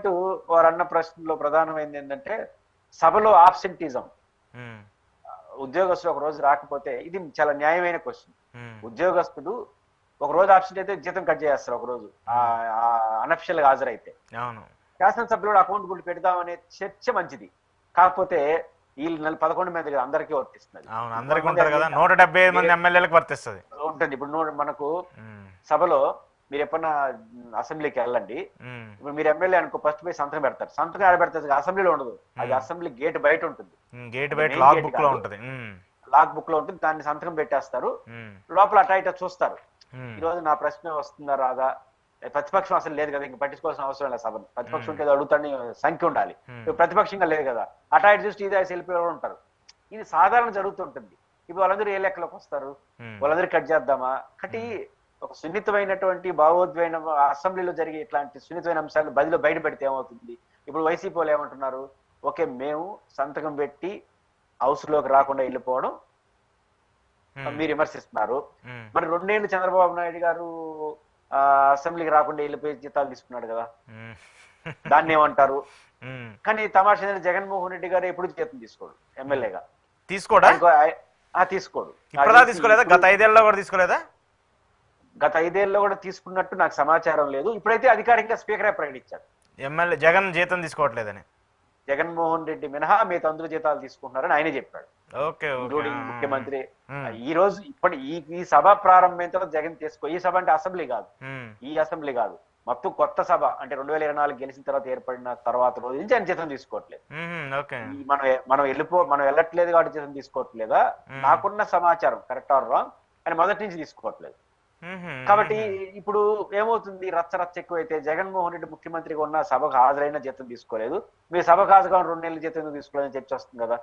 Point వారు అన్న ప్రశ్నలో ప్రధానమైనది ఏంటంటే సభలో ఆబ్సెంటిజం. ఉద్యోగస్తులు ఒక రోజు రాకపోతే ఇది చాలా న్యాయమైన క్వశ్చన్. ఉద్యోగస్తుడు ఒక రోజు ఆబ్సెంట్ అయితే జీతం కట్ చేస్తారు ఒక రోజు అనఫిషియల్ గా హాజరైతే. శాసనసభ్యుడు అకౌంట్ గుళ్ళు పెడదామనే చర్చ మంచిది. కాకపోతే వీళ్ళు 11 మంది అందరికీ వర్తిస్తుంది. ఉంటుంది. ఇప్పుడు మనకు సభలో మీరు ఎప్పుడన్నా అసెంబ్లీకి వెళ్ళండి, ఇప్పుడు మీరు ఎమ్మెల్యే అనుకో ఫస్ట్ పోయి సంతకం పెడతారు. సంతకం ఆడ పెడతారు, అసెంబ్లీలో ఉండదు. అది అసెంబ్లీ గేట్ బయట ఉంటుంది, లాక్ బుక్ లో ఉంటుంది. దాన్ని సంతకం పెట్టేస్తారు, లోపల అటా ఇటా చూస్తారు. ఈ రోజు నా ప్రశ్న వస్తుందా రాదా, ప్రతిపక్షం అసలు లేదు కదా, ఇంక పట్టించుకోవాల్సిన అవసరం లేదు. సభను ప్రతిపక్షం ఉంటే అడుగుతాని సంఖ్య ఉండాలి, ప్రతిపక్షంగా లేదు కదా, అటా ఇటు చూసి ఇదే వెళ్ళిపోయి ఉంటారు. ఇది సాధారణ జరుగుతుంటుంది. ఇప్పుడు వాళ్ళందరూ ఏ లెక్కలోకి వస్తారు, వాళ్ళందరూ కట్ చేద్దామా? కట్టి ఒక సున్నితమైనటువంటి భావోద్వేగ అసెంబ్లీలో జరిగే ఇట్లాంటి సున్నితమైన అంశాలు బదిలో బయట పెడితే ఏమవుతుంది? ఇప్పుడు వైసీపీ వాళ్ళు ఏమంటున్నారు, ఓకే మేము సంతకం పెట్టి హౌస్ లోకి రాకుండా వెళ్ళిపోవడం మీరు విమర్శిస్తున్నారు. మరి 2 ఏళ్ళు చంద్రబాబు నాయుడు గారు అసెంబ్లీకి రాకుండా వెళ్ళిపోయి జీతాలు తీసుకున్నాడు కదా, దాన్ని ఏమంటారు? కానీ తమాషా జగన్మోహన్ రెడ్డి గారు ఎప్పుడు జీతం తీసుకోడు, ఎమ్మెల్యేగా తీసుకోడు. గత 5 ఏళ్ళలో కూడా తీసుకోలేదా? గత 5 ఏళ్ళలో కూడా తీసుకున్నట్టు నాకు సమాచారం లేదు. ఇప్పుడైతే అధికారికంగా స్పీకరే ప్రకటించాడు ఎమ్మెల్యే జగన్ జీతం తీసుకోవట్లేదని. జగన్మోహన్ రెడ్డి మినహా మిగతా అందరూ జీతాలు తీసుకుంటున్నారని ఆయనే చెప్పాడు. ముఖ్యమంత్రి ఈ రోజు ఇప్పటి ఈ సభ ప్రారంభమైన తర్వాత జగన్ ఈ సభ అంటే అసెంబ్లీ కాదు, ఈ అసెంబ్లీ కాదు, మొత్తం కొత్త సభ అంటే 2024 గెలిచిన తర్వాత ఏర్పడిన తర్వాత రోజు నుంచి ఆయన జీతం తీసుకోవట్లేదు. మనం వెళ్ళట్లేదు కాబట్టి జీతం తీసుకోవట్లేదా? నాకున్న సమాచారం కరెక్ట్ ఆర్ రాంగ్, ఆయన మొదటి నుంచి తీసుకోవట్లేదు. కాబట్టి ఇప్పుడు ఏమవుతుంది, రచ్చ ఎక్కువైతే జగన్మోహన్ రెడ్డి ముఖ్యమంత్రిగా ఉన్న సభకు హాజరైన జీతం తీసుకోలేదు, మీరు సభకు హాజరుగా 2 నెలల జీతం ఎందుకు తీసుకోలేదని చర్చ వస్తుంది కదా.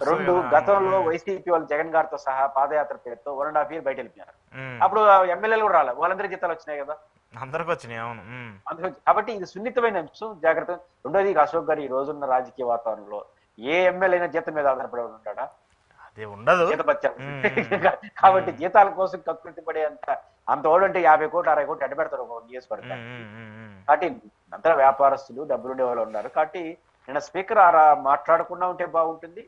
2 గతంలో వైసీపీ వాళ్ళు జగన్ గారితో సహా పాదయాత్ర పేరుతో 1.5 years బయట వెళ్ళిపోయారు. అప్పుడు ఎమ్మెల్యేలు కూడా రాలేదు, వాళ్ళందరూ జీతాలు వచ్చినాయి కదా, అందరికి వచ్చినాయి. అవును. కాబట్టి ఇది సున్నితమైన అంశం, జాగ్రత్త. రెండోది, అశోక్ గారు ఈ రోజున్న రాజకీయ వాతావరణంలో ఏ ఎమ్మెల్యే జీతం మీద ఆధారపడి ఉంటాడా? అదే ఉండదు. కాబట్టి జీతాల కోసం కకృతి పడే అంత ఓడంటే 50 కోట్లు 60 కోట్లు అడ్డు పెడతారు ఒక నియోజకవర్గం. కాబట్టి అంతా వ్యాపారస్తులు డబ్బులుండే వాళ్ళు ఉన్నారు. కాబట్టి నిన్న స్పీకర్ మాట్లాడకుండా ఉంటే బాగుంటుంది.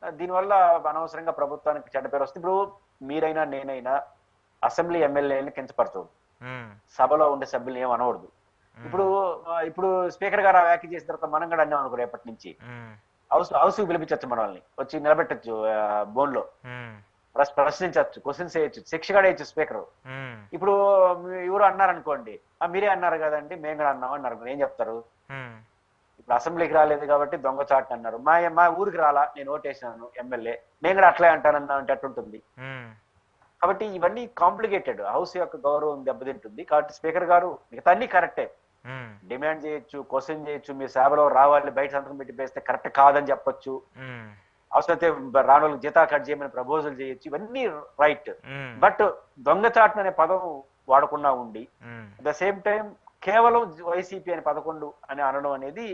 దీనివల్ల అనవసరంగా ప్రభుత్వానికి చెడ్డ పేరు వస్తుంది. ఇప్పుడు మీరైనా నేనైనా అసెంబ్లీ ఎమ్మెల్యేని కించపరచవద్దు, సభలో ఉండే సభ్యులు ఏం అనకూడదు. ఇప్పుడు స్పీకర్ గారు వ్యాఖ్య చేసిన తర్వాత మనం కూడా అన్నాం అనుకో, రేపటి నుంచి హౌస్ పిలిపించచ్చు, మనల్ని వచ్చి నిలబెట్టచ్చు, బోన్ లో ప్రశ్నించవచ్చు, క్వశ్చన్స్ వేయచ్చు, శిక్ష కూడా వేయచ్చు స్పీకర్. ఇప్పుడు ఎవరు అన్నారనుకోండి, మీరే అన్నారు కదండి మేము కూడా అన్నాం అన్నారు, ఏం చెప్తారు? ఇప్పుడు అసెంబ్లీకి రాలేదు కాబట్టి దొంగచాటు అన్నారు, మా ఊరికి రాలా, నేను ఓటేసినాను ఎమ్మెల్యే, నేను కూడా అట్లే అంటానన్నా అంటే అట్టుంటుంది. కాబట్టి ఇవన్నీ కాంప్లికేటెడ్, హౌస్ యొక్క గౌరవం దెబ్బతింటుంది. కాబట్టి స్పీకర్ గారు మిగతా అన్ని కరెక్టే, డిమాండ్ చేయొచ్చు, క్వశ్చన్ చేయొచ్చు, మీ సభలో రావాలి, బయట సంతకం పెట్టి పేస్తే కరెక్ట్ కాదని చెప్పొచ్చు, అవసరమైతే రాణులకు జీతా కట్ చేయమని ప్రపోజల్ చేయొచ్చు, ఇవన్నీ రైట్. బట్ దొంగచాటు అనే పదం వాడకుండా ఉండి అట్ ద సేమ్ టైం కేవలం వైసీపీ అని 11 అని అనడం అనేది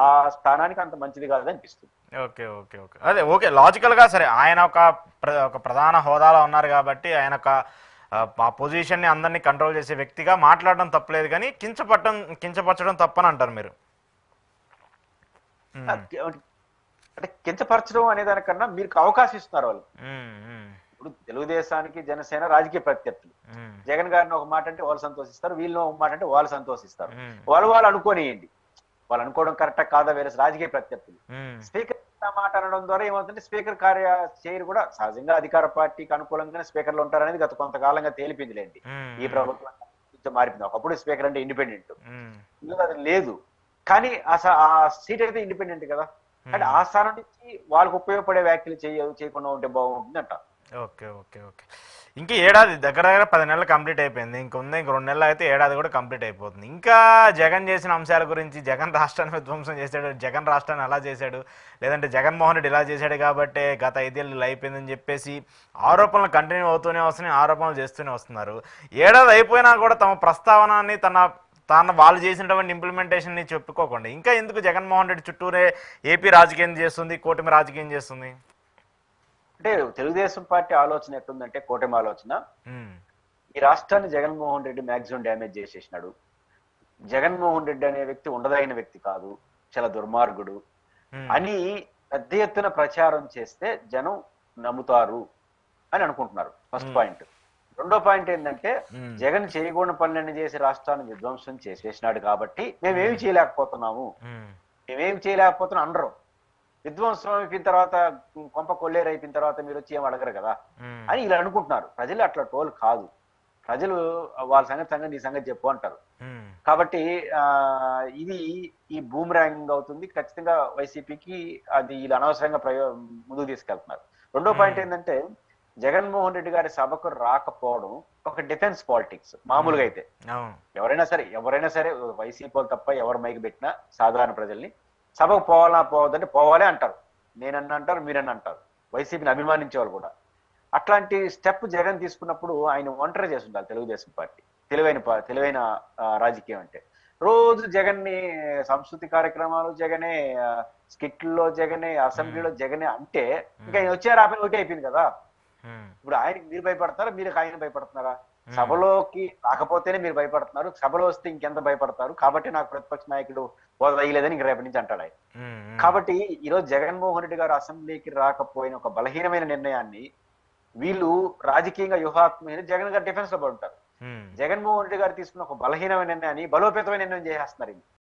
ఆ స్థానానికి అంత మంచిది కాదు అనిపిస్తుంది. ఓకే ఓకే ఓకే అదే ఓకే లాజికల్ గా సరే, ఆయన ఒక ప్రధాన హోదాలో ఉన్నారు కాబట్టి ఆయన ఆ పొజిషన్ ని అందరినీ కంట్రోల్ చేసే వ్యక్తిగా మాట్లాడడం తప్పలేదు, కానీ కించపరచడం తప్పని అంటారు మీరు. అంటే కించపరచడం అనే దానికన్నా మీరు అవకాశం ఇస్తున్నారు వాళ్ళు. ఇప్పుడు తెలుగుదేశానికి జనసేన రాజకీయ ప్రత్యర్థులు, జగన్ గారిని ఒక మాట అంటే వాళ్ళు సంతోషిస్తారు, వీళ్ళని ఒక మాట అంటే వాళ్ళు సంతోషిస్తారు, వాళ్ళు అనుకోనియండి, వాళ్ళు అనుకోవడం కరెక్టా కాదా వేరే రాజకీయ ప్రత్యర్థులు. స్పీకర్ మాట అనడం ద్వారా ఏమవుతుందంటే స్పీకర్ చైర్ కూడా సహజంగా అధికార పార్టీకి అనుకూలంగానే స్పీకర్లు ఉంటారనేది గత కొంతకాలంగా తేలిపిందిలేండి. ఈ ప్రభుత్వం మారిపోయింది. ఒకప్పుడు స్పీకర్ అంటే ఇండిపెండెంట్, అది లేదు, కానీ ఆ సీట్ అయితే ఇండిపెండెంట్ కదా. అంటే ఆ స్థానం నుంచి వాళ్ళకు ఉపయోగపడే వ్యాఖ్యలు చేయకుండా ఉంటే బాగుంటుంది అంట. ఓకే ఓకే ఓకే ఇంకా ఏడాది దగ్గర 10 నెలలు కంప్లీట్ అయిపోయింది, ఇంక 2 నెలలు అయితే ఏడాది కూడా కంప్లీట్ అయిపోతుంది. ఇంకా జగన్ చేసిన అంశాల గురించి, జగన్ రాష్ట్రాన్ని విధ్వంసం చేశాడు, జగన్ రాష్ట్రాన్ని అలా చేశాడు, లేదంటే జగన్మోహన్ రెడ్డి ఇలా చేశాడు కాబట్టి గత 5 ఏళ్ళు అయిపోయిందని చెప్పేసి ఆరోపణలు కంటిన్యూ అవుతూనే వస్తున్నాయి, ఆరోపణలు చేస్తూనే వస్తున్నారు. ఏడాది అయిపోయినా కూడా తమ ప్రస్తావనని వాళ్ళు చేసినటువంటి ఇంప్లిమెంటేషన్ ని చెప్పుకోకుండా ఇంకా ఎందుకు జగన్మోహన్ రెడ్డి చుట్టూరే ఏపీ రాజకీయం చేస్తుంది, కూటమి రాజకీయం చేస్తుంది? అంటే తెలుగుదేశం పార్టీ ఆలోచన ఎట్లుందంటే, కూటమి ఆలోచన, ఈ రాష్ట్రాన్ని జగన్మోహన్ రెడ్డి మాక్సిమం డ్యామేజ్ చేసేసినాడు, జగన్మోహన్ రెడ్డి అనే వ్యక్తి ఉండదగిన వ్యక్తి కాదు, చాలా దుర్మార్గుడు అని పెద్ద ఎత్తున ప్రచారం చేస్తే జనం నమ్ముతారు అని అనుకుంటున్నారు. First point. రెండో పాయింట్ ఏంటంటే జగన్ చేయకూడని పనులన్నీ చేసి రాష్ట్రాన్ని విధ్వంసం చేసేసినాడు కాబట్టి మేమేమి చేయలేకపోతున్నాము అనరు. విధ్వంసం అయిపోయిన తర్వాత, కొంప కొల్లేరు అయిపోయిన తర్వాత మీరు వచ్చి ఏం అడగరు కదా అని ఇలా అనుకుంటున్నారు. ప్రజలు అట్లా టోల్ కాదు. ప్రజలు వాళ్ళ సంగతి నీ సంగతి చెప్పు అంటారు. కాబట్టి ఇది ఈ బూమరాంగ్ అవుతుంది ఖచ్చితంగా వైసీపీకి. అది వీళ్ళు అనవసరంగా ముందుకు తీసుకెళ్తున్నారు. రెండో పాయింట్ ఏంటంటే జగన్మోహన్ రెడ్డి గారి సభకు రాకపోవడం ఒక డిఫెన్స్ పాలిటిక్స్. మామూలుగా అయితే ఎవరైనా సరే వైసీపీ తప్ప ఎవరు మైకి పెట్టినా సాధారణ ప్రజల్ని సభకు పోవద్దంటే పోవాలే అంటారు. నేనన్నా అంటారు, మీరన్నా అంటారు, వైసీపీని అభిమానించే వాళ్ళు కూడా. అట్లాంటి స్టెప్ జగన్ తీసుకున్నప్పుడు ఆయన ఒంటరి చేస్తుంటారు తెలుగుదేశం పార్టీ. తెలివైన రాజకీయం అంటే రోజు జగన్ని సంస్కృతి కార్యక్రమాలు జగనే, స్కిట్లో జగనే, అసెంబ్లీలో జగనే అంటే ఇంకా ఆయన వచ్చే రాపని ఒకటి అయిపోయింది కదా. ఇప్పుడు ఆయనకి మీరు భయపడతారా, మీరు ఆయన భయపడుతున్నారా? సభలోకి రాకపోతేనే మీరు భయపడుతున్నారు, సభలో వస్తే ఇంకెంత భయపడతారు. కాబట్టి నాకు ప్రతిపక్ష నాయకుడు వదలలేదని ఇంక రేపటి నుంచి అంటాడు ఆయన. కాబట్టి ఈరోజు జగన్మోహన్ రెడ్డి గారు అసెంబ్లీకి రాకపోయిన ఒక బలహీనమైన నిర్ణయాన్ని వీళ్ళు రాజకీయంగా వ్యూహాత్మకమైన జగన్ గారు డిఫెన్స్ లో పడుంటారు. జగన్మోహన్ రెడ్డి గారు తీసుకున్న ఒక బలహీనమైన నిర్ణయాన్ని బలోపేతమైన నిర్ణయం చేసేస్తున్నారు.